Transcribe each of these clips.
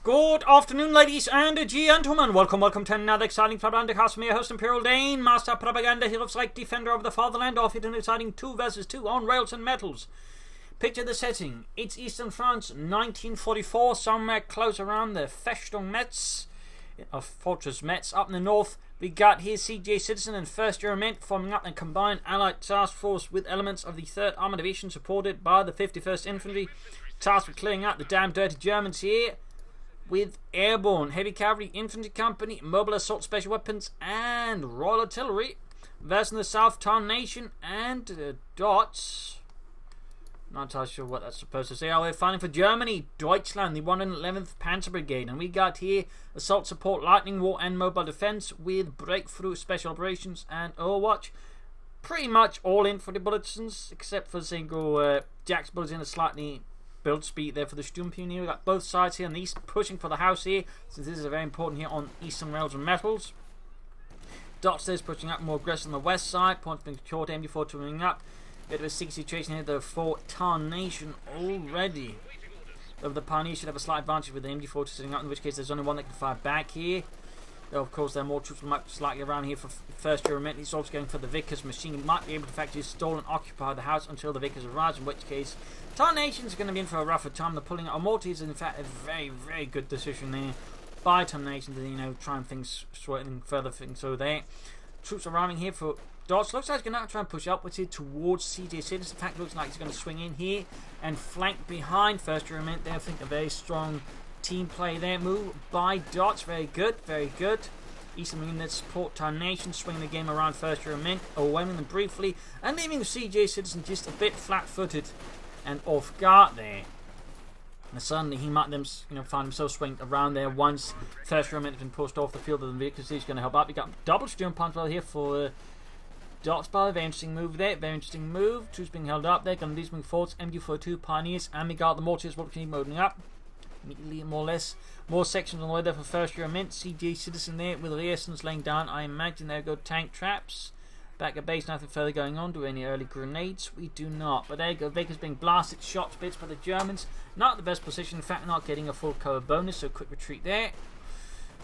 Good afternoon, ladies and gentlemen. Welcome to another exciting Propagandacast from your host, Imperial Dane, Master Propaganda. He looks like defender of the fatherland, off it an exciting 2 versus 2 on rails and metals. Picture the setting. It's Eastern France, 1944, somewhere close around the Festung Metz, of Fortress Metz. Up in the north, we got here CJCitizen and 1st Euromint forming up a combined Allied task force with elements of the 3rd Armoured Division supported by the 51st Infantry, tasked with clearing out the damn dirty Germans here, with airborne, heavy cavalry, infantry company, mobile assault special weapons, and Royal Artillery. Versus in the south, Tarnation and Dots. Not entirely sure what that's supposed to say. We're fighting for Germany, Deutschland, the 111th Panzer Brigade. And we got here assault support, lightning war, and mobile defense with breakthrough special operations and Overwatch. Pretty much all in for the bulletins, except for single Jack's bullets in a slightly build speed there for the Sturmpioneer. We've got both sides here on the east pushing for the house here, since this is very important here on Eastern Rails and Metals. Dots there's pushing up more aggressive on the west side, points being secured, MD4 turning up. Bit of a sticky situation here though for Tarnation already. Though the Pioneers should have a slight advantage with the MD4 sitting up, in which case there's only one that can fire back here. Though of course there are more troops might slightly around here for 1st Euromint. He's also going for the Vickers machine. He might be able to effectively stall and occupy the house until the Vickers arrives, in which case Tarnation's going to be in for a rougher time. The pulling out of mortar is in fact a very, very good decision there by Tarnation to, try and things sweating further things so there. Troops arriving here for Dots. Looks like he's going to try and push upwards here towards CJCitizen. In fact, looks like he's going to swing in here and flank behind 1st Euromint there. I think a very strong team play there. Move by Dots. Very good, very good. Eastern Marine there to support Tarnation, swinging the game around 1st Euromint, overwhelming them briefly, and leaving the CJCitizen just a bit flat-footed and off guard there. And suddenly he might then, find himself swinged around there once 1st Euromint has been pushed off the field of the vehicles. He's going to help out. We got double Sturm punch well here for Dots. By very interesting move there. Very interesting move. Troops being held up there. Going to lose moving forwards. MD42 Pioneers and we got the mortars. What can he loading up? Immediately, more or less. More sections on the way there for 1st Euromint. CJCitizen there with Rearsons laying down. I imagine there go tank traps. Back at base, nothing further going on. Do any early grenades? We do not. But there you go. Vickers being blasted, shot to bits by the Germans. Not the best position. In fact, not getting a full cover bonus. So quick retreat there.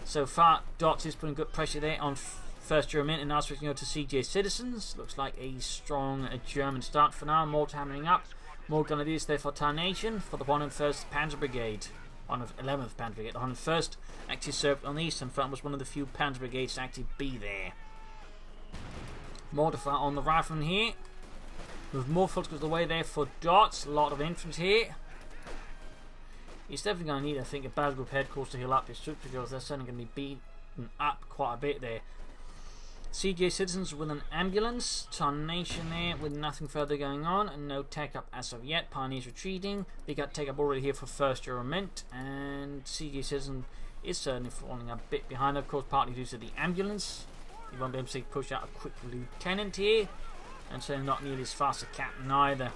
So far, Dots is putting good pressure there on 1st Euromint, and now switching over to CJCitizens. Looks like a strong German start for now. More hammering up. More grenadiers there for Tarnation for the 101st Panzer Brigade. 11th Panzer Brigade. The 101st actually served on the eastern front, was one of the few Panzer Brigades to actually be there. More to fire on the rifleman here. With more focus away there for Dots. A lot of infantry here. He's definitely going to need, I think, a battle group headquarters to heal up his troops, because they're certainly going to be beaten up quite a bit there. CJCitizens with an ambulance. Tarnation there with nothing further going on and no tech up as of yet. Pioneers retreating. They got tech up already here for 1st Euromint, and CJCitizen is certainly falling a bit behind, of course, partly due to the ambulance. You won't be able to push out a quick lieutenant here, and so not nearly as fast as captain either.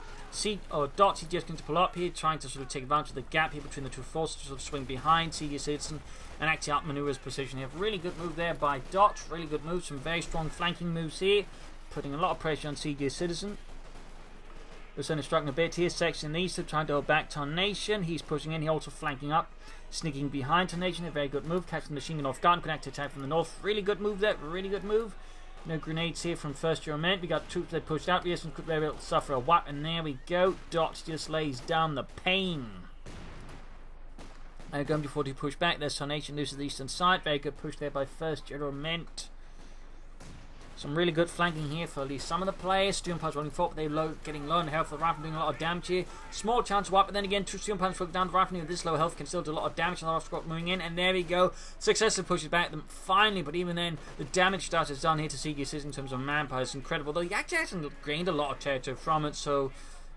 Dots is just going to pull up here, trying to sort of take advantage of the gap here between the two forces, to sort of swing behind CJCitizen and actually outmaneuver his position here. Really good move there by Dots. Really good move. Some very strong flanking moves here, putting a lot of pressure on CJCitizen. We're certainly striking a bit here. Section east, trying to hold back Tarnation. He's pushing in. He's also flanking up, sneaking behind Tarnation. A very good move. Catching the machine gun off guard. Connected attack from the north. Really good move there. Really good move. No grenades here from 1st Euromint. We got troops that pushed out. Yes, and could very well suffer a whack. And there we go. Dots just lays down the pain. Going before to push back. There's Tarnation loses the eastern side. Very good push there by 1st Euromint. Some really good flanking here for at least some of the players. Sturm punch running forward, but they're getting low in health. The rifle doing a lot of damage here. Small chance of wipe, but then again, two Sturm punch down the rifle with this low health can still do a lot of damage. And the rifle squad moving in, and there we go. Successive pushes back them finally, but even then, the damage that is done here to CJCitizen in terms of manpower is incredible. Though he actually hasn't gained a lot of territory from it, so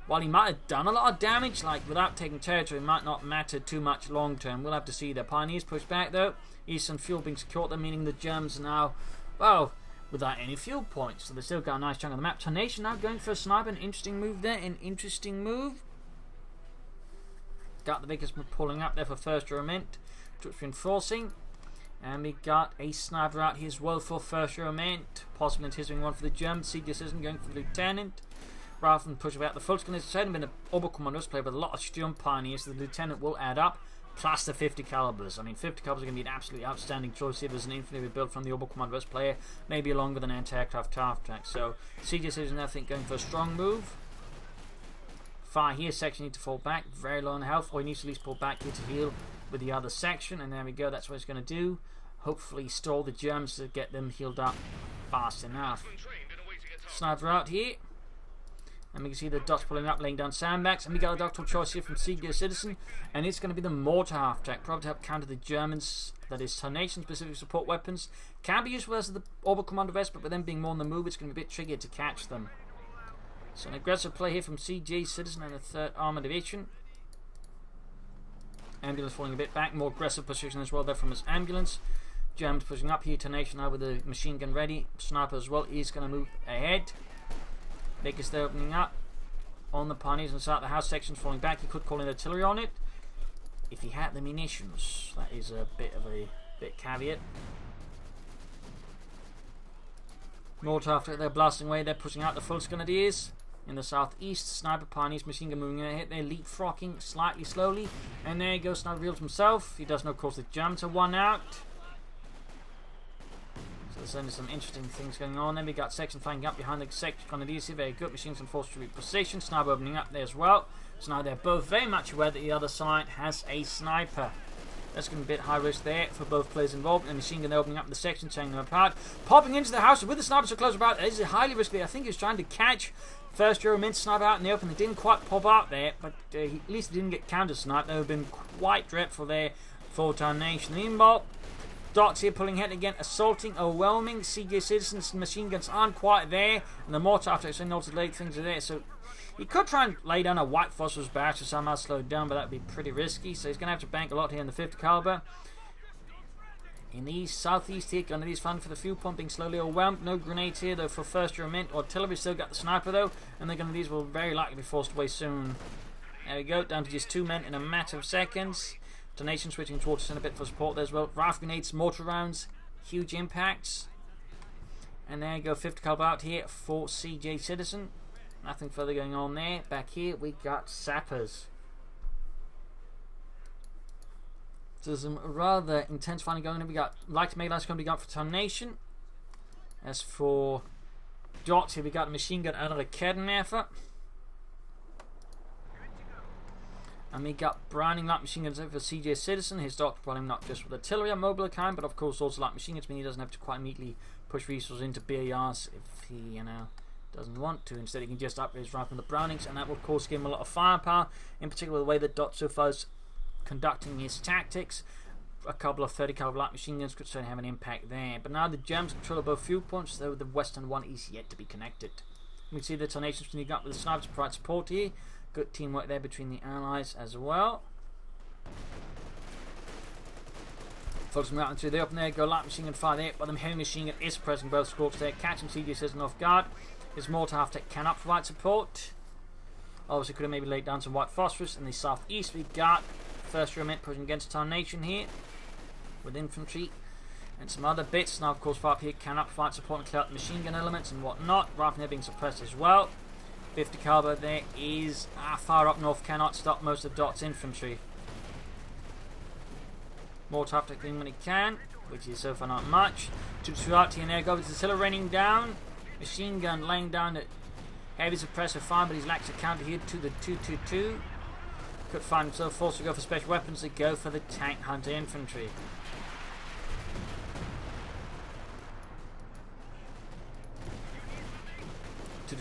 while he might have done a lot of damage, like without taking territory, it might not matter too much long term. We'll have to see. The Pioneers push back though. Eastern fuel being secured, meaning the Germans are now, well, without any fuel points. So they still got a nice chunk of the map. Tarnation now going for a sniper. An interesting move there. An interesting move. Got the Vickers pulling up there for 1st Euromint. Troops reinforcing. And we got a sniper out here as well for 1st Euromint. Possibly anticipating one for the Germans. CJCitizen going for the lieutenant. Rather than push about the full screen, it's certainly been an Oberkommandos play with a lot of Sturm Pioneers. So the lieutenant will add up. plus the 50 calibers. I mean, 50 calibers are going to be an absolutely outstanding choice here. There's an Infantry built from the Oberkommando West player, maybe along with an anti-aircraft half track. So CJCitizen, I think, going for a strong move. Fire here, section need to fall back, very low on health, or he needs to at least pull back here to heal with the other section, and there we go, that's what he's going to do. Hopefully stall the Germans to get them healed up fast enough. Sniper out here, and we can see the dots pulling up, laying down sandbags, and we got a doctoral choice here from CJCitizen, and it's going to be the mortar half track, probably to help counter the Germans. That is Tarnation specific support weapons. Can be useful as the Oberkommando West, but with them being more on the move, it's going to be a bit trickier to catch them. So an aggressive play here from CJCitizen and the 3rd Armored Division. Ambulance falling a bit back, more aggressive position as well there from his ambulance. Germans pushing up here, Tarnation now with the machine gun ready. Sniper as well, he's going to move ahead. Vickers there opening up on the pioneers inside the house sections falling back. He could call in artillery on it if he had the munitions. That is a bit of a caveat. Mortar after they're blasting away, they're pushing out the full Grenadiers. In the southeast, Sniper Pioneers machine gun moving ahead. They're leapfrogging slightly slowly. And there goes Sniper reveals himself. He does know, of course, the Germans are one out. So there's only some interesting things going on. Then we got section flying up behind the section Grenadiers here. Very good. Machines and force to reposition. Sniper opening up there as well. So now they're both very much aware that the other side has a sniper. That's going to be a bit high risk there for both players involved. And the machine gun opening up the section, tearing them apart. Popping into the house with the sniper so close about. It is highly risky. I think he's trying to catch first Euromint sniper out in the open. They didn't quite pop out there, but at least he didn't get counter sniped. That would have been quite dreadful there for Tarnation. Meanwhile, dots here pulling ahead again, assaulting, overwhelming. CJCitizen's machine guns aren't quite there, and the mortar after it's also late things are there. So he could try and lay down a white phosphorus barrage to somehow slow it down, but that would be pretty risky. So he's going to have to bank a lot here in the 50 caliber. In the southeast here, Grenadiers fun for the fuel pumping, slowly overwhelmed. No grenades here though for first Euromint. Artillery still got the sniper though, and the Grenadiers will very likely be forced away soon. There we go, down to just 2 men in a matter of seconds. Tarnation switching towards center bit for support there as well. Rifle grenades, mortar rounds, huge impacts. And there you go, 50 caliber out here for CJCitizen. Nothing further going on there. Back here we got sappers. So there's some rather intense fighting going on. We got light melee coming up for Tarnation. As for dots here, we got a machine gun and a Raketenwerfer. And we got Browning light machine guns over for CJCitizen. His doctor brought him not just with artillery and mobile kind, but of course also light machine guns, meaning he doesn't have to quite immediately push resources into BARs if he, doesn't want to. Instead, he can just upgrade his rifle with the Brownings, and that will of course give him a lot of firepower. In particular, the way that Dot so far is conducting his tactics. A couple of 30 caliber light machine guns could certainly have an impact there. But now the Germans control both fuel points, though the western one is yet to be connected. We can see the Tarnation sneak up with the snipers to provide support here. Good teamwork there between the allies as well. Focusing out into the open there, go light machine gun fire there, but the heavy machine gun is pressing both squads there, catching CJCitizen off guard. His mortar half tech cannot provide support. Obviously could have maybe laid down some white phosphorus. In the southeast we got first Euromint pushing against Tarnation here with infantry and some other bits. Now of course far up here cannot provide support and clear out the machine gun elements and whatnot. Rifle being suppressed as well. 50 caliber there is far up north, cannot stop most of Dot's infantry. Mortar half tech doing when he can, which is so far not much. Troops out here and there go with the artillery raining down. Machine gun laying down the heavy suppressive fire, but he's lacks a counter here to the 222. Could find himself forced to go for special weapons to go for the tank hunter infantry.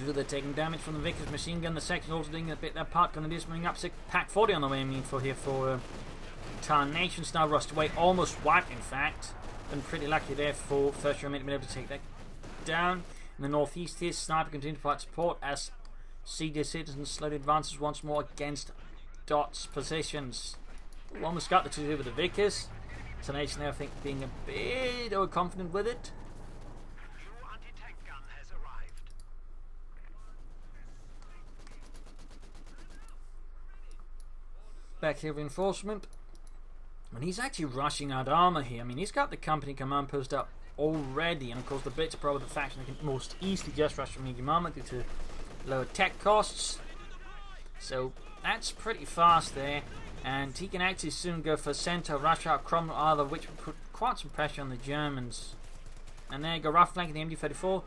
They're taking damage from the Vickers machine gun. The section also doing a bit their part. Grenadiers moving up. Pack 40 on the way. I mean for here for Tarnation now rushed away, almost wiped in fact. Been pretty lucky there for first Euromint to be able to take that down. In the northeast here, sniper continue to provide support as CJCitizen slowly advances once more against Dot's positions. We almost got the 2 with the Vickers. Tarnation there I think being a bit overconfident with it. Back here reinforcement. And he's actually rushing out armor here. I mean, he's got the company command post up already, and of course the Brits are probably the faction that can most easily just rush from medium armor due to lower tech costs. So that's pretty fast there. And he can actually soon go for centre, rush out Cromwell either, which will put quite some pressure on the Germans. And there you go, Rifle flanking the MD-34,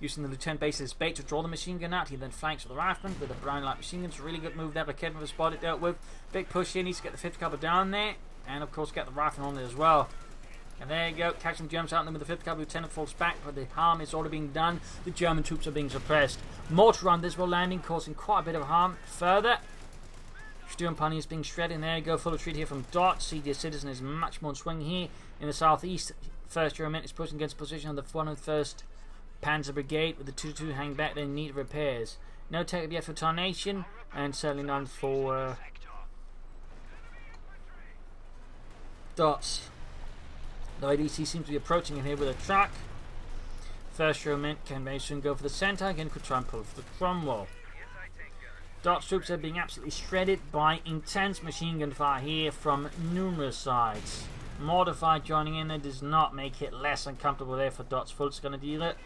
using the Lieutenant base as bait to draw the machine gun out. He then flanks with the rifleman with the brown light machine guns. Really good move there by Kevin for the spot it dealt with. Big push here, needs to get the 5th Cavalry down there, and of course get the rifleman on there as well. And there you go, catching Germans out there with the 5th Cavalry. Lieutenant falls back, but the harm is already being done. The German troops are being suppressed. Mortar on this will landing, causing quite a bit of harm. Further, Sturmpani is being shredded, and there you go, full retreat here from Dot. CJCitizen is much more swinging here in the southeast. 1st Euromint is pushing against the position of the 101st Panzer Brigade with the 2-2 hang back. They need repairs. No take up yet for Tarnation, and certainly none for Dots. The IDC seems to be approaching him here with a truck. 1st Euromint can very soon go for the centre. Again, could try and pull for the Cromwell. Dot's troops are being absolutely shredded by intense machine gun fire here from numerous sides. Mortar fire joining in there does not make it less uncomfortable there for Dot's. Fult's going to deal it.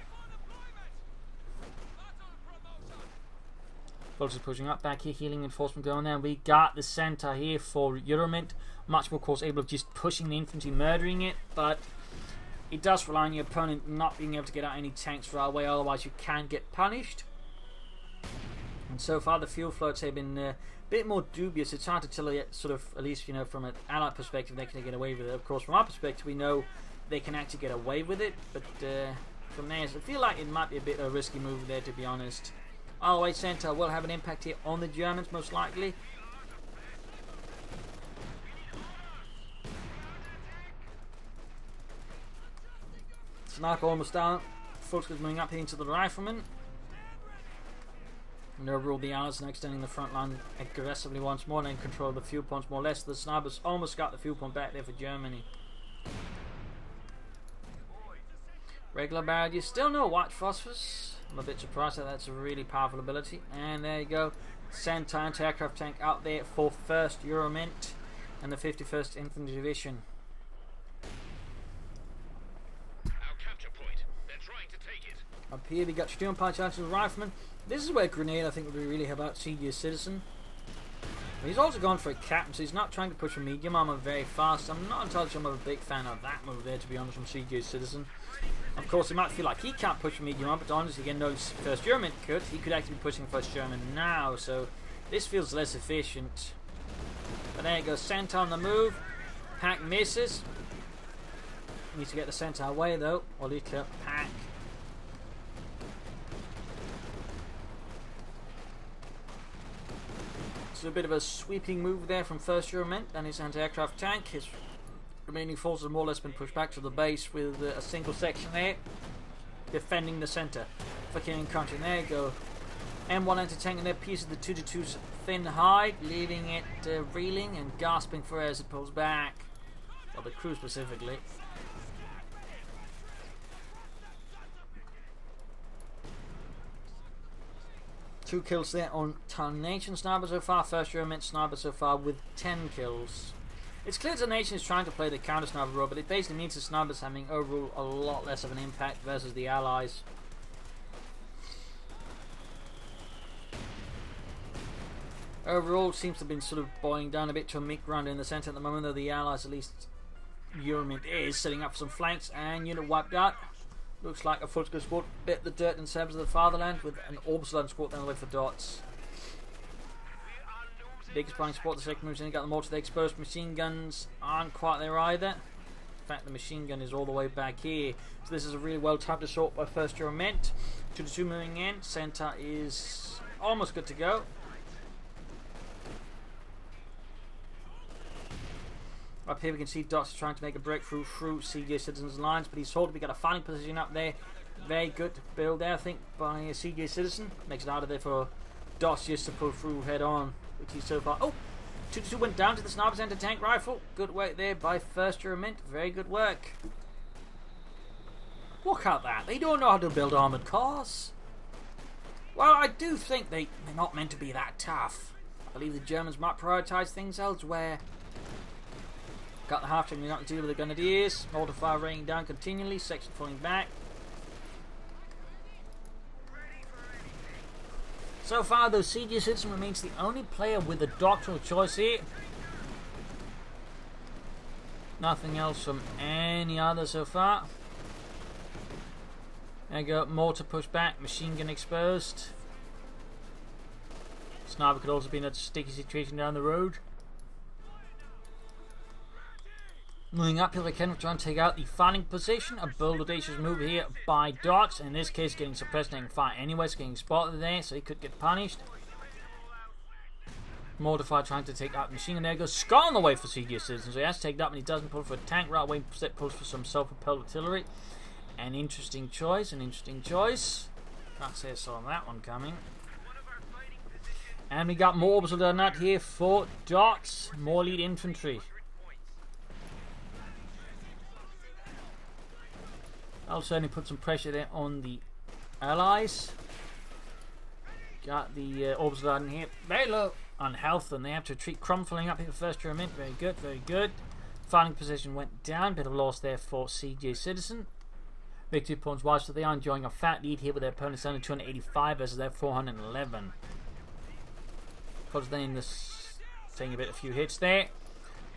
Fult's is pushing up back here, healing reinforcement going there. We got the centre here for Euromint. Much more, of course, able of just pushing the infantry, murdering it, but it does rely on your opponent not being able to get out any tanks right away, otherwise you can get punished. And so far the fuel floats have been a bit more dubious. It's hard to tell yet, sort of, at least, you know, from an allied perspective they can get away with it. Of course, from our perspective we know they can actually get away with it, but from there I feel like it might be a bit of a risky move there, to be honest. Our way centre will have an impact here on the Germans, most likely. Sniper almost down. Fultz is moving up here into the rifleman. And overall the Allies are now extending the front line aggressively once more, and in control of the fuel points more or less. The snipers almost got the fuel point back there for Germany. Regular barrage, still no white phosphorus. I'm a bit surprised that that's a really powerful ability. And there you go, Centre anti-aircraft tank out there for 1st Euromint and the 51st Infantry Division. Up here we got Sturmpani out to the rifleman. This is where Grenade I think would really help out CJCitizen. He's also gone for a captain, so he's not trying to push a medium armor very fast. I'm not entirely sure I'm a big fan of that move there, to be honest, from CJCitizen. Of course, he might feel like he can't push a medium armor, but honestly, again, no 1st Euromint could. He could actually be pushing 1st German now, so this feels less efficient. But there you go, Centre on the move. Pack misses. Needs to get the Centre away though, or Pack. So a bit of a sweeping move there from 1st Euromint and his anti-aircraft tank. His remaining forces have more or less been pushed back to the base with a single section there defending the centre for King Country. There you go. M1 anti-tank in there, piece of the 2-2's thin hide, leaving it reeling and gasping for air as it pulls back. Well, the crew specifically. Two kills there on Tarnation sniper so far. 1st Euromint sniper so far with 10 kills. It's clear Tarnation is trying to play the counter sniper role, but it basically means the snipers having overall a lot less of an impact versus the Allies. Overall, seems to have been sort of boiling down a bit to a meat grinder in the centre at the moment, though the Allies, at least Euromint, is setting up for some flanks, and unit wiped out. Looks like a Fultz squad bit the dirt and Serbs of the fatherland with an Orbsland squad down the way for Dots. Big spawning spot, the 2nd moves in, got the mortar, the exposed machine guns aren't quite there either. In fact, the machine gun is all the way back here. So this is a really well timed assault by 1st Euromint. 2-2 moving in, Centre is almost good to go. Up here we can see Dots trying to make a breakthrough through CJCitizen's lines, but he's told we got a fighting position up there. Very good build there, I think, by CJCitizen. Makes it harder there for Dots just to pull through head on, which he's so far. Oh! 2-2 went down to the sniper's anti-tank rifle. Good work there by 1st Euromint. Very good work. Look at that. They don't know how to build armoured cars. Well, I do think they're not meant to be that tough. I believe the Germans might prioritise things elsewhere. Got the half-track, we got to deal with the Grenadiers. Mortar fire raining down continually, section falling back. So far though, CJCitizen remains the only player with a doctrinal choice here. Nothing else from any other so far. There you go, mortar pushed back, machine gun exposed. Sniper could also be in a sticky situation down the road. Moving uphill they can try and take out the fighting position. A bold audacious move here by Dots. In this case getting suppressed and fire anyway, so getting spotted there, so he could get punished. Mortified trying to take out the machine gun. There goes Scott on the way for CJCitizen. So he has to take that, but he doesn't pull for a tank. Right away, pulls for some self-propelled artillery. An interesting choice. Can't say I saw that one coming. And we got more orbitals than that here for Dots. More lead infantry. I'll certainly put some pressure there on the Allies. Got the orbitals in here. Very low on health, and they have to retreat. Crumbling up here first Euromint. Very good, very good. Fighting position went down. Bit of loss there for CJCitizen. Victory points wise, so they are enjoying a fat lead here with their opponents only 285 versus their 411. Because they in this taking a few hits there.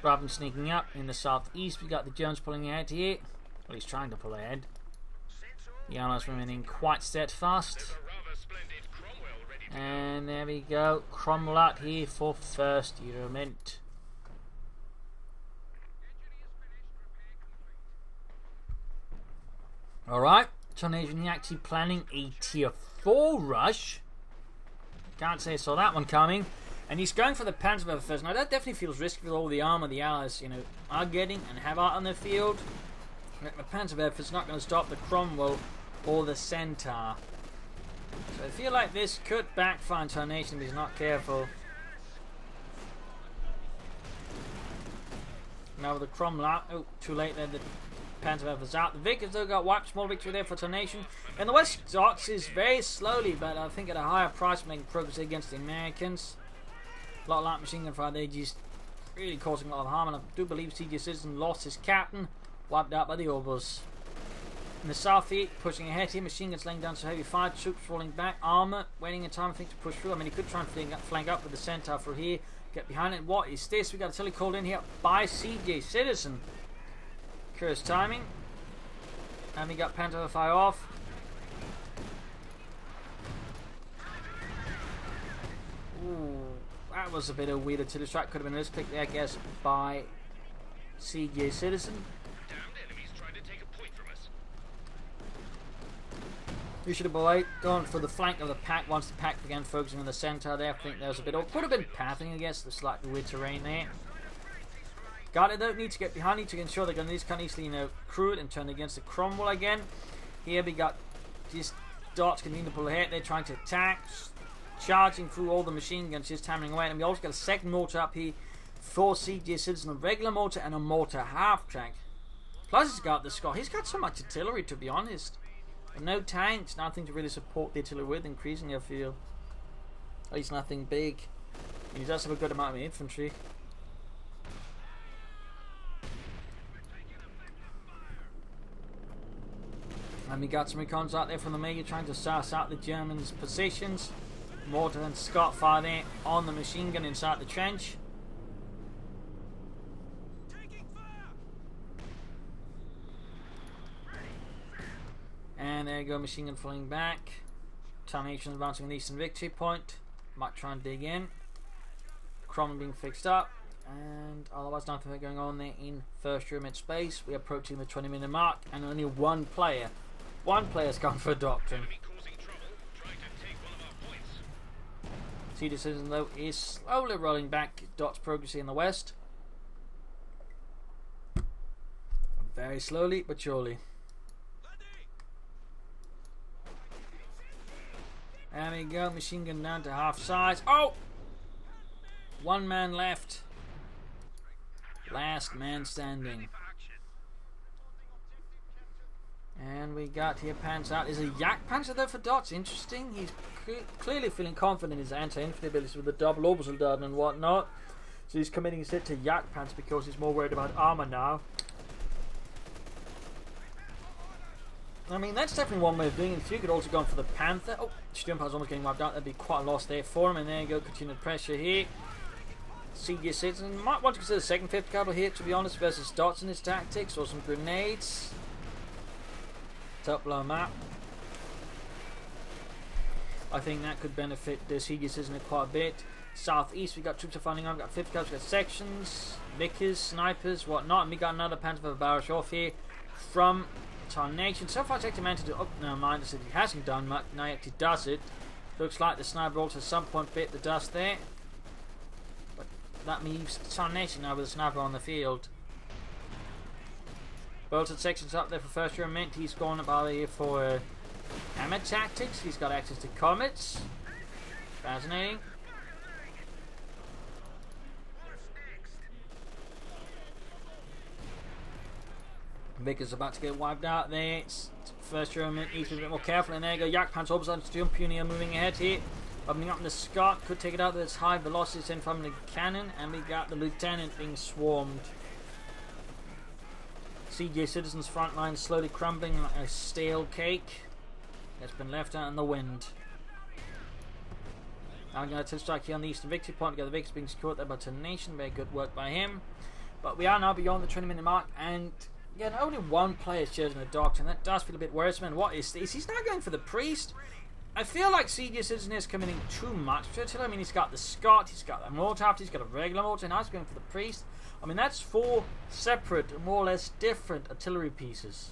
Rather than sneaking up in the southeast, we got the Jones pulling ahead here. Well, he's trying to pull ahead. The Allies remaining quite steadfast. And there we go. Cromwell out here for first Euromint. Alright. Tarnation actually planning a tier 4 rush. Can't say I saw that one coming. And he's going for the Panzerwerfer first. Now that definitely feels risky with all the armor the Allies, are getting and have out on their field. The Panzerwerfer's not going to stop the Cromwell or the Centaur. So I feel like this could backfire on Tarnation if he's not careful. Now with the Cromwell out. Oh, too late there. The Panzerwerfer's out. The Vickers though got wiped. Small victory there for Tarnation. And the West Dots is very slowly, but I think at a higher price, making progress against the Americans. A lot of light machine gun fire there, just really causing a lot of harm. And I do believe CJCitizen lost his captain, wiped out by the Orbos. In the southeast, pushing ahead here, machine guns laying down some heavy fire, troops falling back, armor waiting in time I think to push through. I mean he could try and flank up with the Centaur through here, get behind it. What is this? We got a tele called in here by CJCitizen. Curious timing. And we got Panzer fire off. Ooh, that was a bit of weird artillery strike. Could have been a misclick there, I guess, by CJCitizen. We should have gone for the flank of the pack once the pack began focusing on the Centaur there. I think there was a bit of, could have been pathing against the slightly weird terrain there. Got it though, need to get behind, need to ensure they're going to kind of easily, crew it and turn against the Cromwell again. Here we got these Dots continuing to pull ahead, they're trying to attack, charging through all the machine guns, just hammering away. And we also got a second mortar up here for CJCitizen, a regular mortar and a mortar half track. Plus he's got the Scott, he's got so much artillery to be honest. No tanks, nothing to really support the artillery with, increasing I feel. At least nothing big. And he does have a good amount of infantry. And we got some recons out there from the Major trying to suss out the Germans' positions. Mortar and Scott fire there on the machine gun inside the trench. And there you go, machine gun falling back. Tarnation advancing an eastern victory point. Might try and dig in. Cromwell being fixed up. And otherwise nothing going on there in first Euromint space. We're approaching the 20-minute mark and only one player. One player's gone for a doctrine. CJCitizen though is slowly rolling back. Dots progressing in the west. Very slowly but surely. There we go, machine gun down to half size. Oh! One man left. Last man standing. And we got here Panzer out. Is a Yak Panzer there for Dots? Interesting. He's clearly feeling confident in his anti-infantry abilities with the double orbital dart and whatnot. So he's committing his hit to Yak Panzer because he's more worried about armor now. I mean, that's definitely one way of doing it. If you could also go for the Panther. Oh, Sturmpanzer's almost getting wiped out. That'd be quite a loss there for him. And there you go, continued pressure here. CJCitizen might want to consider second, fifth cavalry here, to be honest, versus dots in his tactics, or some grenades. Top low map. I think that could benefit the CJCitizen quite a bit. Southeast, we got troops are finding on, we got 5th cavalry, we got sections, Vickers, snipers, whatnot, and we got another Panther barrage off here from Tarnation. So far, it's actually managed to do. Oh, no, mind us, he hasn't done much. Now he actually does it. Looks like the sniper also at some point bit the dust there. But that means Tarnation now with the sniper on the field. Bolted sections up there for first Euromint. He's gone about here for hammer tactics. He's got access to comets. Fascinating. Vickers about to get wiped out there. It's first Euromint needs to be a bit more careful. And there you go. Yakpan's opposite to jump. Pioneer moving ahead here. Opening up in the Scott. Could take it out with its high velocity in from the cannon. And we got the lieutenant being swarmed. CJCitizen's front line slowly crumbling like a stale cake that's been left out in the wind. Now I'm going to strike here on the eastern victory point. Together, Vickers being secured there by Tarnation. Very good work by him. But we are now beyond the 20-minute mark, and yeah, only one player is chosen a doctor, and that does feel a bit worse, man. What is this? He's now going for the priest. I feel like CJCitizen is committing too much to it. I mean, he's got the Scott, he's got the mortar, he's got a regular mortar, and now he's going for the priest. I mean, that's 4 separate, more or less different artillery pieces.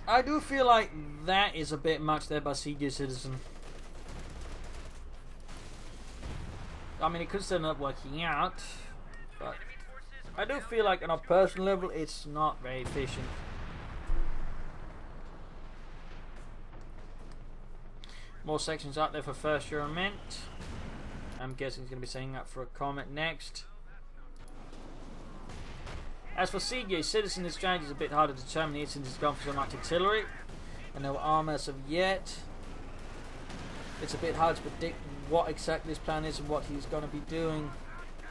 I do feel like that is a bit much there by CJCitizen. I mean, it could still end up working out, but I do feel like on a personal level, it's not very efficient. More sections out there for first Euromint. I'm guessing he's going to be setting up for a comet next. As for CJCitizen, his strategy is a bit harder to determine here since he's gone for so much artillery and no armor as of yet. It's a bit hard to predict what exactly his plan is and what he's going to be doing.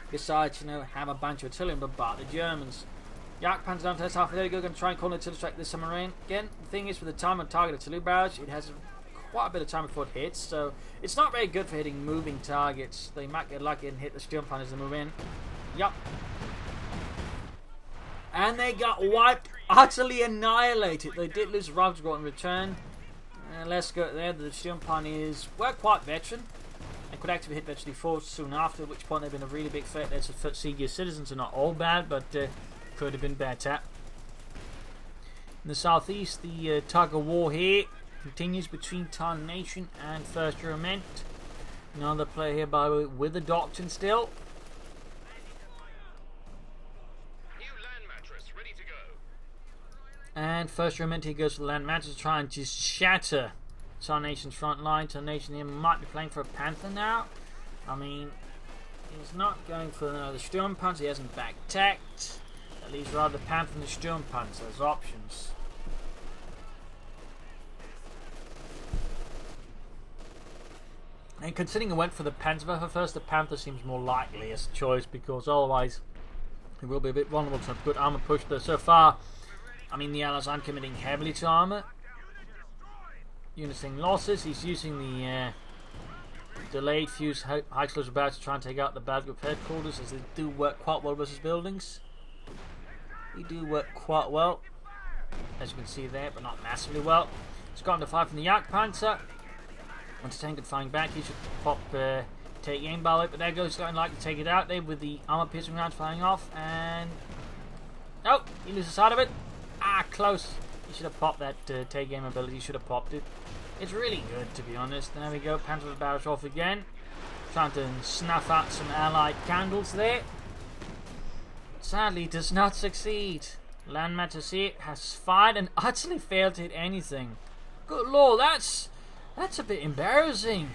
Besides, you know, have a bunch of artillery and bombard the Germans. Yakpan's down to this half. There you go, going to try and call an artillery strike this submarine. Again, the thing is, with the time on target artillery barrage, it has quite a bit of time before it hits, so it's not very good for hitting moving targets. They might get lucky and hit the steel pan as they move in. Yup. And they got wiped, utterly annihilated. They did lose Ramsgott in return. Let's go there. The steel pan is, well, quite veteran. And could actually hit virtually 4 soon after, at which point they've been a really big threat there to CJCitizen, so not all bad, but could have been better. In the southeast, the tug of war here continues between Tarnation and first Euromint. Another player here, by the way, with the doctrine still. New land mattress ready to go. And first Euromint here goes for the land mattress, trying to shatter Tarnation's front line. Tarnation here might be playing for a Panther now. I mean, he's not going for another Sturmpanzer. He hasn't back-tacked. At least rather Panther than the Sturmpanzer as options. And considering he went for the Panther for first, the Panther seems more likely as a choice, because otherwise he will be a bit vulnerable to a good armor push. Though so far, I mean, the Allies aren't committing heavily to armor. Units taking losses. He's using the delayed fuse high explosive barrage to try and take out the bad group headquarters, as they do work quite well versus buildings. They do work quite well, as you can see there, but not massively well. It's gotten to 5 from the Yakpanzer. Once the tank flying back, he should pop take aim by it, but there goes, going like to take it out there with the armor piercing rounds flying off, and oh, he loses sight of it. Ah, close. He should have popped that take aim ability. He should have popped it. It's really good, to be honest. There we go. Panther barrage off again, trying to snuff out some allied candles there. Sadly, does not succeed. Land mattress here has fired and utterly failed to hit anything. Good lord, that's a bit embarrassing.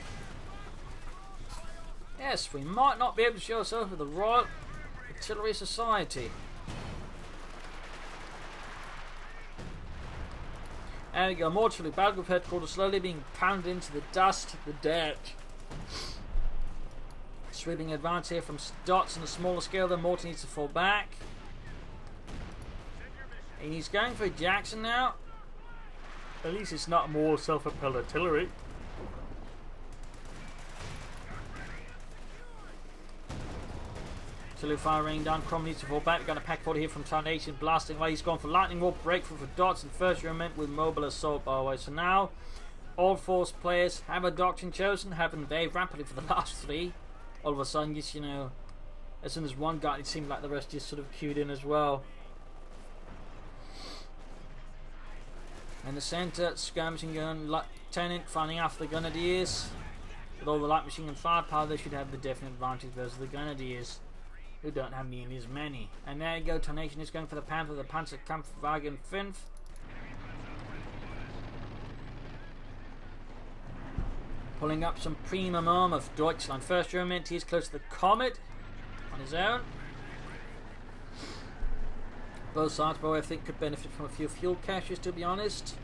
Yes, we might not be able to show ourselves with the Royal Artillery Society. There we go, more to the battle group headquarters slowly being pounded into the dust, the dirt. Sweeping advance here from dots on a smaller scale, then Morton needs to fall back. And he's going for Jackson now. At least it's not more self-propelled artillery. Artillery fire raining down. Crom needs to fall back. We've got a pack 40 here from Tarnation, blasting away. He's gone for lightning bolt, breakthrough for dots, and first Euromint with mobile assault by the way. So now all force players have a doctrine chosen, haven't they? Rapidly for the last 3. All of a sudden, just, you know, as soon as one got, it seemed like the rest just sort of queued in as well. In the centre, skirmishing gun, Lieutenant finding after the Grenadiers. With all the light machine gun firepower, they should have the definite advantage versus the Grenadiers, who don't have nearly as many. And there you go, Tarnation is going for the Panther, the Panzerkampfwagen 5. Pulling up some premium armor for Deutschland. First Euromint, he's close to the Comet on his own. Both sides, but I think, could benefit from a few fuel caches, to be honest.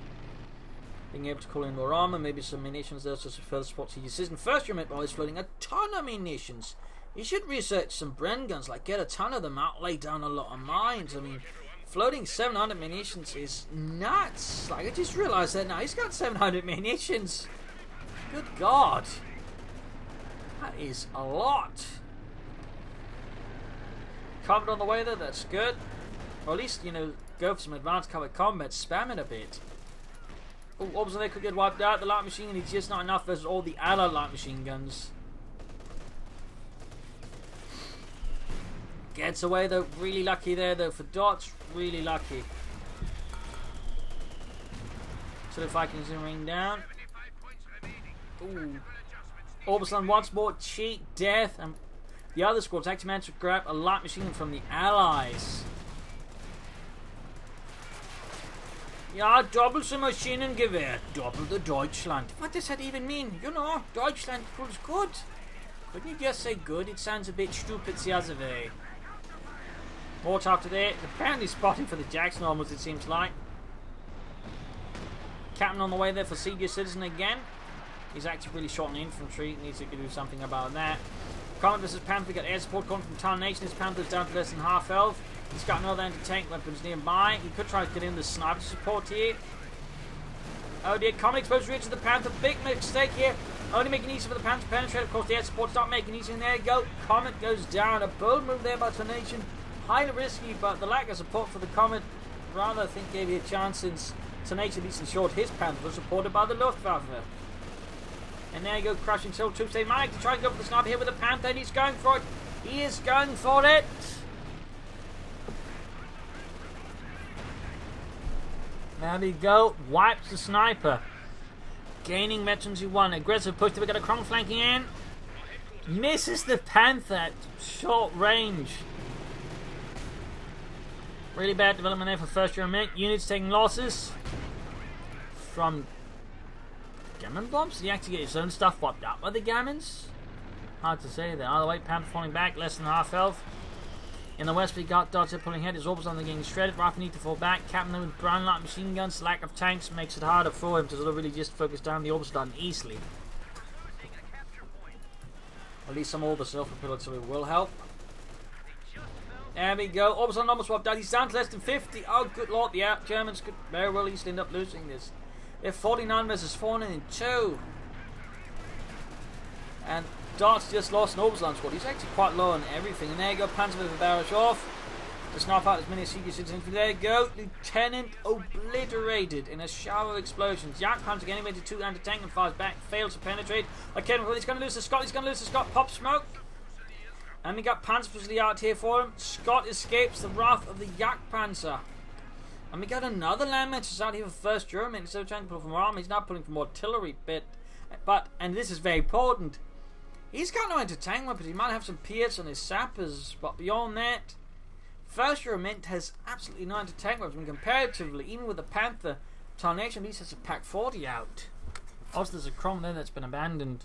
Being able to call in more armor, maybe some munitions there, so further support CJCitizen. First Euromint is floating a ton of munitions. You should research some Bren guns, like get a ton of them out, lay down a lot of mines. I mean, floating 700 munitions is nuts. Like, I just realised that now. He's got 700 munitions. Good God. That is a lot. Covered on the way there, that's good. Or at least, you know, go for some advanced covered combat, spam it a bit. Oh, obviously they could get wiped out. The light machine gun is just not enough versus all the allied light machine guns. Gets away though, really lucky there though for dots, really lucky. So if I can zoom ring down. Ooh. Orbison once more, cheat, death, and the other squads actually managed to grab a light machine gun from the Allies. Ja, double some Maschinengewehr, double the Deutschland. What does that even mean? You know, Deutschland equals good. Couldn't you just say good? It sounds a bit stupid the other way. More talk today. Apparently spotting for the Jackson almost, it seems like. Captain on the way there for CJCitizen again. He's actually really short on infantry. Needs to do something about that. Comet versus Panther. Got air support coming from Tarnation. His Panther's down to less than half health. He's got no other anti-tank weapons nearby. He could try to get in the sniper support here. Oh dear, Comet exposed rear to the Panther. Big mistake here. Only making it easy for the Panther to penetrate. Of course, the air support's not making it easy. And there you go. Comet goes down. A bold move there by Tarnation. Highly risky, but the lack of support for the Comet rather, I think, gave you a chance, since Tarnation at least ensured his Panther was supported by the Luftwaffe. And there you go, crushing Soul Troops. They managed to try and go for the sniper here with the Panther, and he's going for it. He is going for it. There we go. Wipes the sniper. Gaining veterans who won. Aggressive push. We got a Crom flanking in. Misses the Panther at short range. Really bad development there for first Euromint. Units taking losses from gammon bombs. Did he actually get his own stuff wiped out by the gammons? Hard to say there. Either way, Panther falling back, less than half health. In the west, we got Dodger pulling ahead. His orbs on the getting shredded. Rifle need to fall back. Captain with brown light machine guns. Lack of tanks makes it harder for him to sort of really just focus down. The orbs done easily. At least some orbs self-propelled will help. There we go. Orbison almost swapped out. He's down to less than 50. Oh, good lord. Yeah, Germans could very well easily end up losing this. They're 49 versus 402. And Dart's just lost an Orbison squad. He's actually quite low on everything. And there you go. Panzer with a barrage off. To snuff out as many CJCitizens. There you go. Lieutenant obliterated in a shower of explosions. Yak Panzer getting into 2 anti-tank and fires back. Fails to penetrate. Okay, he's going to lose the Scot. He's going to lose the Scot. Pop smoke. And we got Panzer facility out here for him. Scott escapes the wrath of the Yak Panzer. And we got another land matches out here for first Euromint. Instead of trying to pull from army, he's now pulling from artillery bit. But, and this is very important, he's got no anti-tank weapons. He might have some PS on his sappers, but beyond that, first Euromint has absolutely no anti-tank weapons. I mean, comparatively, even with the Panther, Tarnation at least has a Pack 40 out. Also, there's a Crom there that's been abandoned.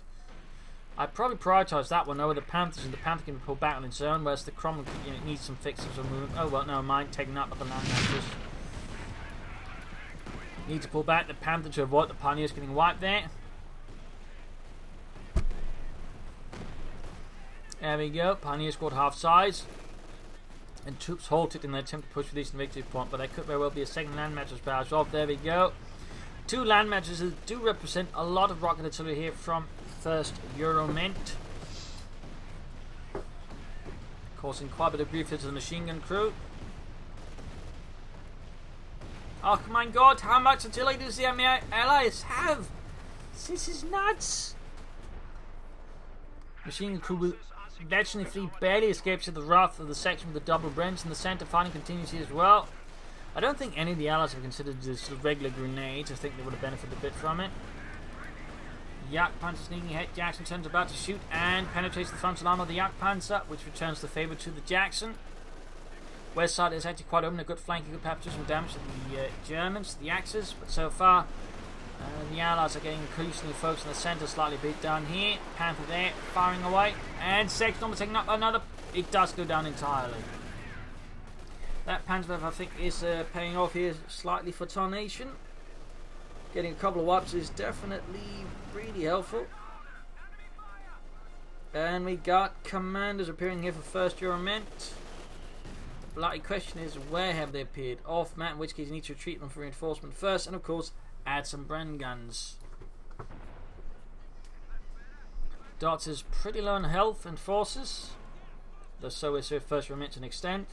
I'd probably prioritise that one over the Panthers, and the Panther can be pulled back on its own, whereas the Crom needs some fixes or movement. Oh well, no mind, taking up by the land matches. Need to pull back the Panther to avoid the Pioneers getting wiped there. There we go, Pioneer squad half size. And troops halted in their attempt to push for this victory point, but there could very well be a second land match as barrage off. There we go. 2 land matches that do represent a lot of rocket artillery here from first Euromint. causing quite a bit of grief to the machine gun crew. Oh my god, how much artillery does the Allies have? This is nuts! Machine gun crew will eventually fleet barely escapes to the wrath of the section with the double Brents in the centre. Fighting continues here as well. I don't think any of the Allies have considered this regular grenades. I think they would have benefited a bit from it. Yak Panzer sneaking ahead. Jackson turns about to shoot and penetrates the frontal arm of the Yak Panzer, which returns the favour to the Jackson. West side is actually quite open. A good flanking could perhaps do some damage to the Germans, the Axis, but so far the Allies are getting increasingly focused on the centre, slightly beat down here. Panther there, firing away, and section almost taking up another. It does go down entirely. That Panzer, I think, is paying off here slightly for Tarnation. Getting a couple of wipes is definitely really helpful. And we got commanders appearing here for 1st Euromint. The bloody question is, where have they appeared? Off map, in which case you need to retreat them for reinforcement first, and of course, add some Bren guns. Dots is pretty low on health and forces, though so is 1st Euromint to an extent.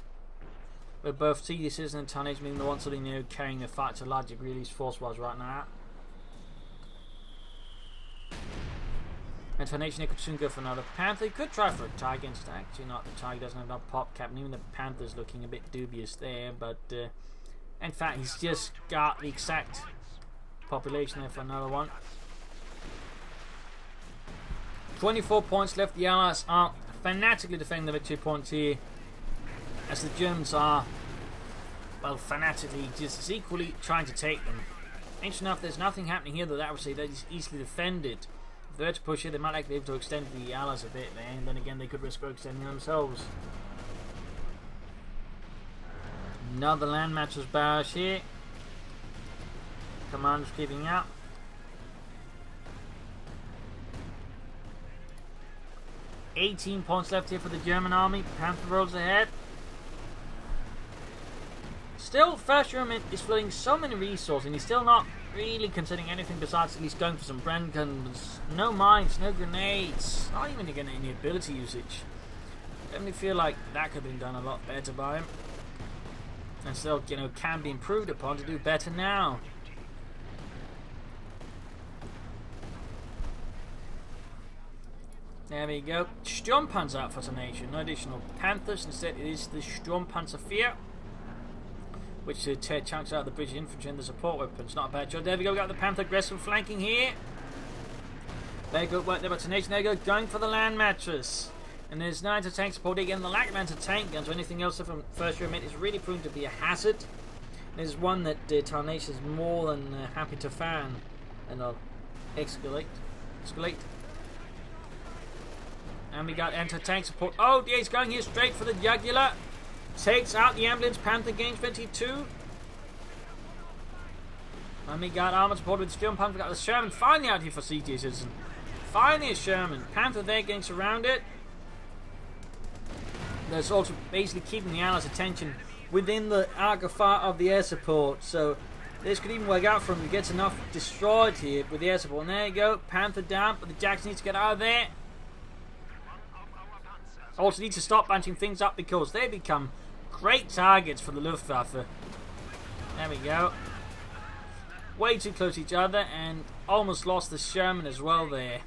With both CJCitizen and Tarnation being the ones sort of, carrying the fight to a large degree, at least force-wise right now. And Tarnation could soon go for another Panther. He could try for a Tiger instead. Actually not, the Tiger doesn't have enough pop cap, and even the Panther's looking a bit dubious there, but in fact he's just got the exact population there for another one. 24 points left. The Allies are fanatically defending the victory points here, as the Germans are, well, fanatically just as equally trying to take them. Interesting enough, there's nothing happening here that I would say that is easily defended. If they were to push it, they might actually be able to extend the Allies a bit there, and then again they could risk extending themselves. Another land matches barrage here. Commanders keeping up. $18 points left here for the German army. Panther rolls ahead. Still, 1st Euromint is flooding so many resources, and he's still not really considering anything besides at least going for some Bren guns. No mines, no grenades, not even again any ability usage. Definitely feel like that could have been done a lot better by him, and still, can be improved upon to do better now. There we go. Sturmpanzer out for Tarnation. No additional Panthers. Instead, it is the Sturmpanzer 4, which tear chunks out of the British infantry and the support weapons. Not a bad job. There we go. We got the Panther aggressive flanking here. Very good work there by Tarnation. There we go. Going for the land matches. And there's no anti-tank support again. The lack of anti-tank guns or anything else from 1st Euromint is really proving to be a hazard. There's one that Tarnation is more than happy to fan. And I'll escalate. And we got anti-tank support. Oh, yeah, he's going here straight for the jugular. Takes out the ambulance. Panther gains 22. And we got armor support with Sturmpanzer. We got the Sherman finally out here for CJCitizen. Finally a Sherman. Panther there getting surrounded. That's also basically keeping the Allies' attention within the arc of fire of the air support. So this could even work out for him. He gets enough destroyed here with the air support. And there you go. Panther down. But the Jackson needs to get out of there. Also need to stop bunching things up because they become great targets for the Luftwaffe. There we go. Way too close to each other, and almost lost the Sherman as well there.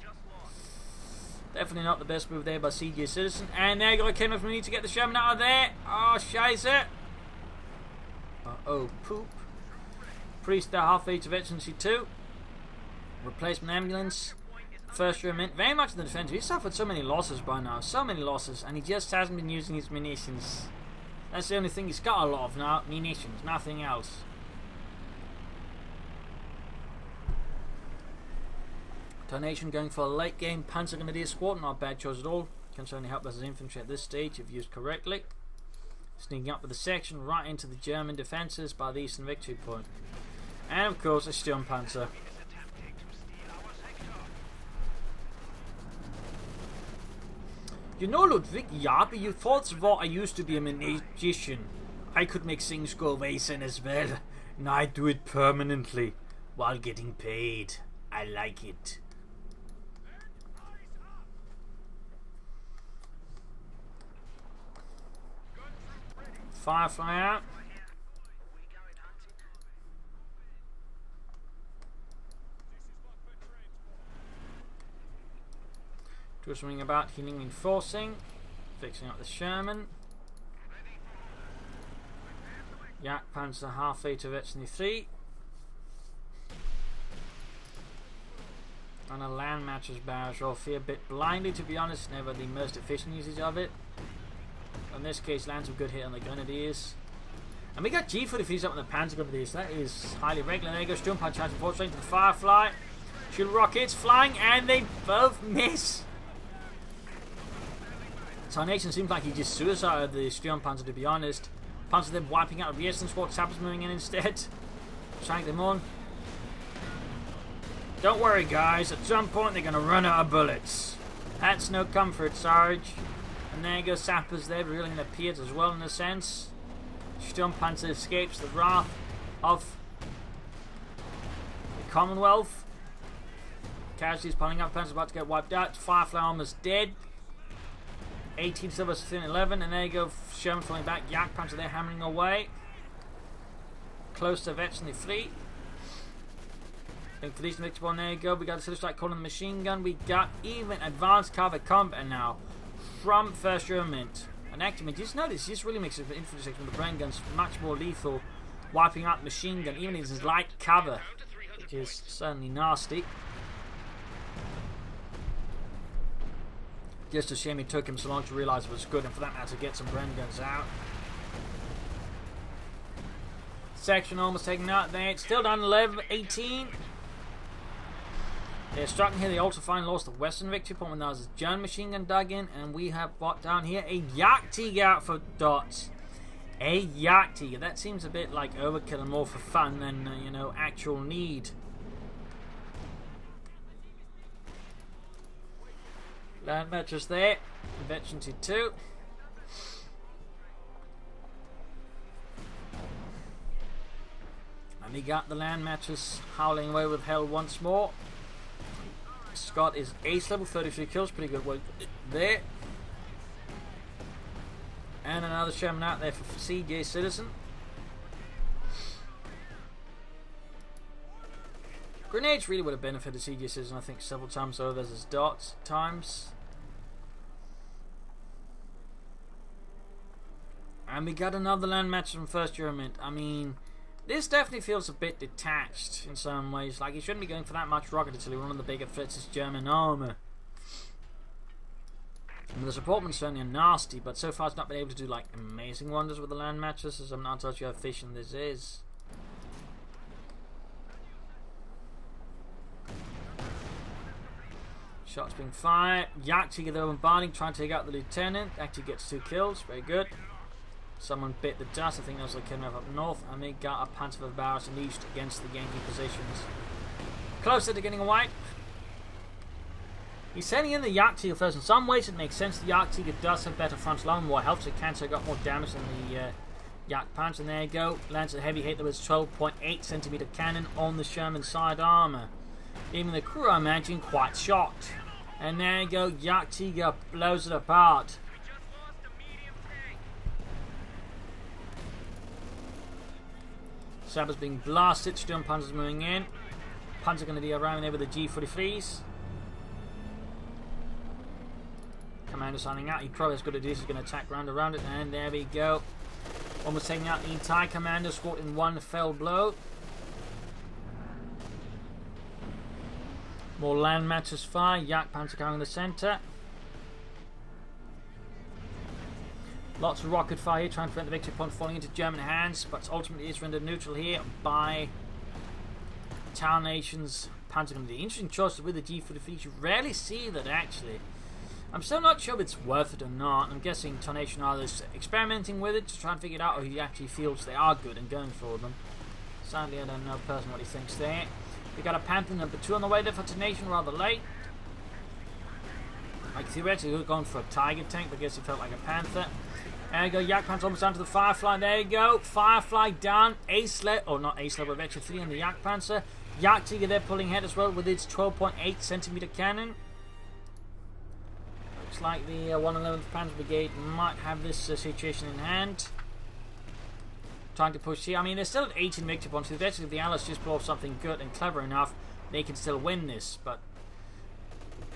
Definitely not the best move there by CJCitizen. And there you go, came up from me to get the Sherman out of there. Oh, scheisse. Uh-oh, poop. Priest there halfway to Veterancy 2. Replacement ambulance. 1st Euromint, very much in the defense. He's suffered so many losses by now, so many losses, and he just hasn't been using his munitions. That's the only thing he's got a lot of now, munitions, nothing else. Tarnation going for a late game Panzer Grenadier squad, not a bad choice at all. Can certainly help as infantry at this stage if used correctly. Sneaking up with the section right into the German defences by the eastern victory point. And of course a Sturmpanzer. You know, Ludwig, yeah, but you thought I used to be a magician. I could make things go away then as well. And I do it permanently while getting paid. I like it. Firefly out. Do something about healing, reinforcing, fixing up the Sherman. Yak Panzer halfway to Veterinary 3. And a land matches barrage off here, a bit blindly to be honest, never the most efficient usage of it. In this case, lands a good hit on the Grenadiers. And we got G43s up on the Panzer Grenadiers, that is highly regular. There goes Sturm Punch charging forward straight to the Firefly. Shield rockets flying, and they both miss. Tarnation seems like he just suicided the Sturm Panzer, to be honest. Panzer then wiping out a resistance squad, Sappers moving in instead. Shank them on. Don't worry guys, at some point they're going to run out of bullets. That's no comfort, Sarge. And there goes Sappers there, revealing their peers as well in a sense. Sturm Panzer escapes the wrath of the Commonwealth. Casualties piling up, Panzer's about to get wiped out. Firefly almost dead. 18 Silvers within 11, and there you go, Sherman falling back. Yak Panzer there hammering away. Close to Veterinary 3. I think for these victory one, there you go. We got a Silver Strike calling the machine gun. We got even advanced cover combat now from 1st Euromint. And actually, just notice, this really makes the infantry section with the brain guns much more lethal, wiping out the machine gun, even if it's light cover, which is certainly nasty. Just a shame it took him so long to realise it was good, and for that matter to get some Bren guns out. Section almost taken out there. It's still down 11, 18. They're striking here. They also finally lost the Western victory point when there was a German machine gun dug in, and we have bought down here a Yak Tiger out for dots. A Yak Tiger. That seems a bit like overkill and more for fun than you know, actual need. Land matches there. Veterinary 2. And we got the land matches howling away with hell once more. Scott is ace level, 33 kills, pretty good work there. And another Sherman out there for CJCitizen. Grenades really would have benefited CJCitizen, I think, several times over as his dots times. And we got another land match from 1st Euromint. I mean, this definitely feels a bit detached in some ways. Like, he shouldn't be going for that much rocket artillery. One of the bigger threats is German armour. And the supportment's certainly nasty, but so far it's not been able to do like amazing wonders with the land matches, as I'm not entirely sure how efficient this is. Shots being fired. Yak Tiger though bombarding, trying to take out the lieutenant. Actually gets 2 kills, very good. Someone bit the dust, I think that was like coming up north, and they got a Panzer of barrels unleashed against the Yankee positions. Closer to getting a wipe. He's sending in the Yak Tiger first. In some ways it makes sense. The Yak Tiger does have better frontal armor, more health, so it can take out more damage than the Yak Panzer. And there you go, lands a heavy hit. There was 12.8 centimeter cannon on the Sherman side armor. Even the crew, I imagine, quite shocked. And there you go, Yak Tiger blows it apart. Saber's being blasted, Sturm Panzer's moving in. Panzer going to be arriving there with the G43s. Commander signing out, he probably has got to do this, he's going to attack round around it, and there we go. Almost taking out the entire commander squad in one fell blow. More land matches fire, Yak Panzer carrying the centre. Lots of rocket fire here, trying to prevent the victory point falling into German hands, but ultimately is rendered neutral here by Tarnation's Panzer. The interesting choice with the G43, you rarely see that actually. I'm still not sure if it's worth it or not. I'm guessing Tarnation are experimenting with it to try and figure it out, or he actually feels they are good and going for them. Sadly, I don't know personally what he thinks there. We got a Panther number 2 on the way there for Tarnation rather late. Like theoretically, he would have gone for a Tiger tank, but I guess he felt like a Panther. There you go, Yak Panzer almost down to the Firefly. There you go, Firefly down. Ace level, or not ace level, Veterinary 3 on the Yak Panzer. Yak Tiger there pulling ahead as well with its 12.8 centimeter cannon. Looks like the 111th Panzer Brigade might have this situation in hand. trying to push here. I mean, they're still at 18 victory points. So if the Allies just pull off something good and clever enough, they can still win this. But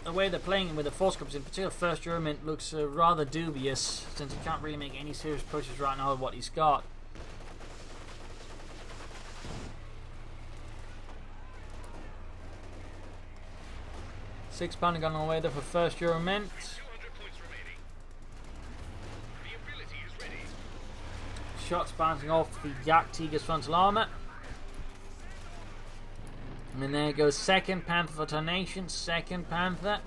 the way they're playing with the force groups, in particular, first Euromint looks rather dubious, since he can't really make any serious pushes right now with what he's got. Six Pentagon on the way there for first Euromint. Shots bouncing off the Yak Tiger's frontal armor. And then there goes second Panther for Tarnation, second Panther.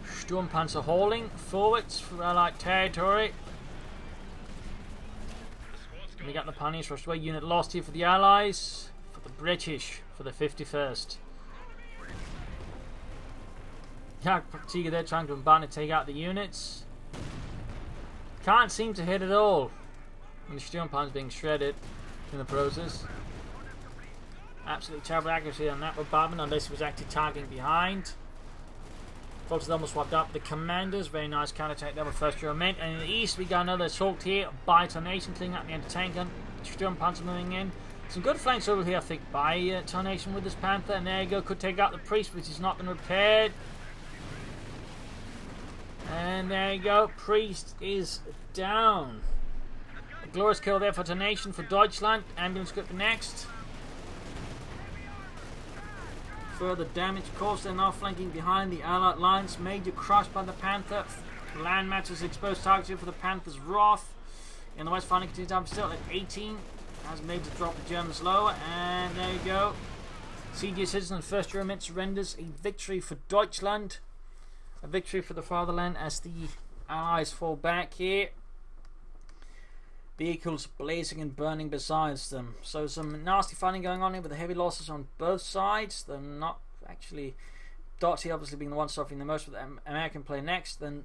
Sturmpanzer hauling forwards for Allied territory. And we got the Pioneers rushed away. Unit lost here for the Allies. For the British, for the 51st. Yak Tiger there trying to unban and take out the units. Can't seem to hit at all. And the Sturmpanzer being shredded in the process. Absolutely terrible accuracy on that bombardment, unless he was actually targeting behind. Folks almost swapped up the commanders. Very nice counter-attack there with first Euromint. And in the east, we got another assault here by Tarnation, cleaning up the anti-tank gun. Sturmpanzer moving in. Some good flanks over here, I think, by Tarnation with this Panther. And there you go, could take out the Priest, which is not been repaired. And there you go, Priest is down. A glorious kill there for Tarnation for Deutschland. Ambulance group next. Further damage caused. They're now flanking behind the Allied lines. Major crush by the Panther. Land matches exposed targets here for the Panther's Wrath. In the west, fighting continues down still at 18. Has made to drop the Germans lower. And there you go. CJCitizen and first Euromint surrenders. A victory for Deutschland. A victory for the fatherland as the Allies fall back here. Vehicles blazing and burning besides them. So some nasty fighting going on here with the heavy losses on both sides. They're not actually... Dotty obviously being the one suffering the most with the American play next. Then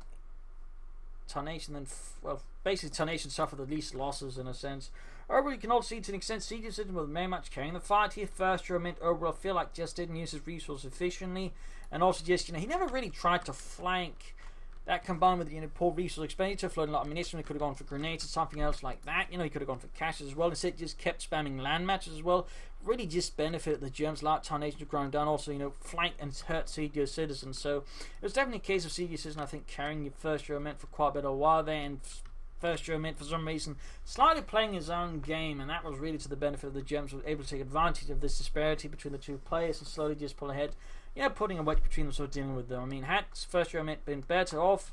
Tarnation, then... Well, basically Tarnation suffered the least losses in a sense. Overall, you can also see to an extent CJCitizen with very much carrying the fight here. First Euromint overall, I feel like just didn't use his resources efficiently. And also just, he never really tried to flank. That combined with, poor resource expenditure, floating a lot of ammunition, he could have gone for grenades or something else like that. He could have gone for caches as well. Instead, just kept spamming land matches as well. Really just benefited the Germans. Like Tarnation to grind down. Also, flank and hurt CJCitizen. So, it was definitely a case of CJCitizen, I think, carrying your first Euromint for quite a bit of a while there. And first Euromint, for some reason, slightly playing his own game. And that was really to the benefit of the Germans, who were able to take advantage of this disparity between the two players and slowly just pull ahead. Putting a wedge between them, sort of dealing with them. I mean, had first Euromint been better off,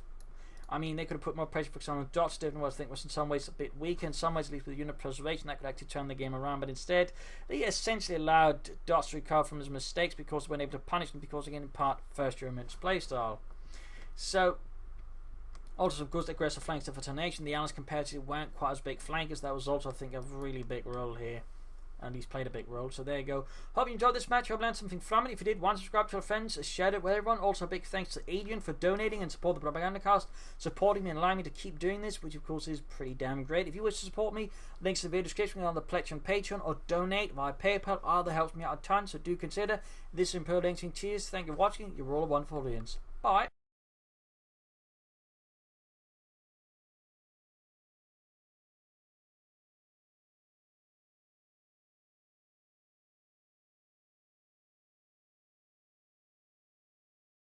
they could have put more pressure, for example, on Dots. I think was in some ways a bit weaker, in some ways at least with unit preservation, that could actually turn the game around. But instead, they essentially allowed Dots to recover from his mistakes because they weren't able to punish them because, again, in part, first Euromint's playstyle. So, also some good aggressive flanks for Tarnation. The Allies comparatively weren't quite as big flankers. That was also, I think, a really big role here. At least played a big role. So there you go. Hope you enjoyed this match. Hope you learned something from it. If you did, subscribe to your friends, share it with everyone. Also, a big thanks to Adrian for donating and support the Propagandacast, supporting me and allowing me to keep doing this, which of course is pretty damn great. If you wish to support me, links in the video description on the pledge on Patreon or donate via PayPal. Either helps me out a ton, so do consider this. Imperial Dancing. Cheers. Thank you for watching. You're all a wonderful audience. Bye.